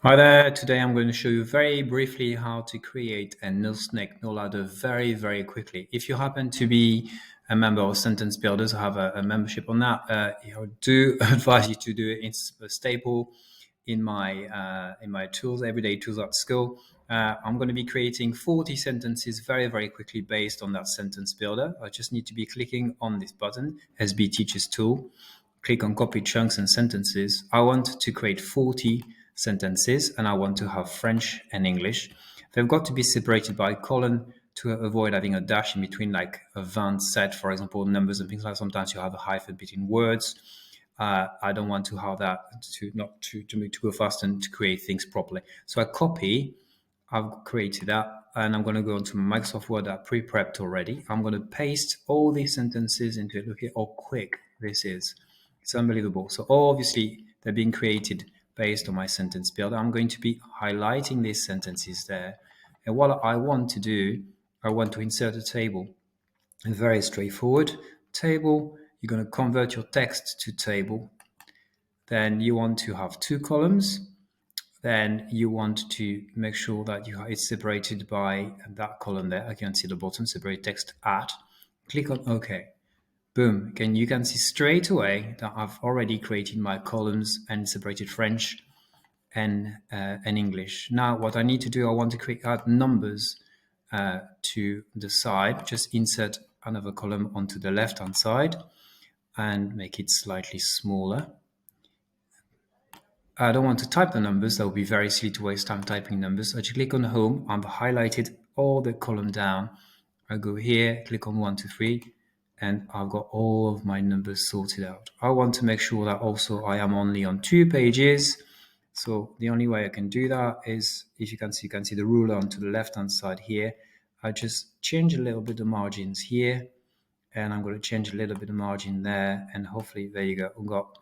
Hi there, today I'm going to show you very briefly how to create a no snake, no ladder very quickly. If you happen to be a member of Sentence Builders, I have a membership on that. I do advise you to do it. It's a staple in my tools, everyday tools at school. I'm going to be creating 40 sentences very quickly based on that sentence builder. I just need to be clicking on this button, SB Teachers Tool, click on copy chunks and sentences. I want to create 40 sentences and I want to have French and English. They've got to be separated by a colon to avoid having a dash in between, like a Van set, for example, numbers and things like that. Sometimes you have a hyphen between words. I don't want to have that to go fast and to create things properly. So I copy, I've created that, and I'm going to go into Microsoft Word that I pre-prepped already. I'm going to paste all these sentences into it. Look at how quick this is. It's unbelievable. So obviously they're being created based on my sentence builder. I'm going to be highlighting these sentences there. And what I want to do, I want to insert a table. Very straightforward. Table, you're going to convert your text to table. Then you want to have two columns. Then you want to make sure that it's separated by that column there. I can see the bottom, separate text at. Click on OK. Boom. You can see straight away that I've already created my columns and separated French and English. Now, what I need to do, I want to add numbers to the side. Just insert another column onto the left-hand side and make it slightly smaller. I don't want to type the numbers. That would be very silly to waste time typing numbers. I just click on home. I've highlighted all the column down. I go here, click on 1, 2, 3, and I've got all of my numbers sorted out. I want to make sure that also I am only on 2 pages. So the only way I can do that is, if you can see the ruler onto the left-hand side here. I just change a little bit the margins here, and I'm going to change a little bit of margin there, and hopefully there you go. We've got.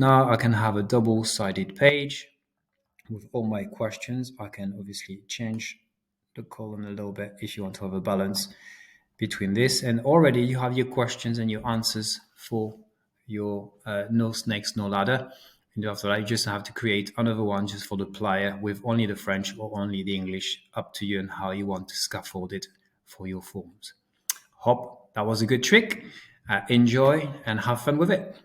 Now I can have a double-sided page with all my questions. I can obviously change the column a little bit if you want to have a balance between this. And already you have your questions and your answers for your no snakes, no ladder. And after that, you just have to create another one just for the player with only the French or only the English, up to you and how you want to scaffold it for your forms. Hope that was a good trick. Enjoy and have fun with it.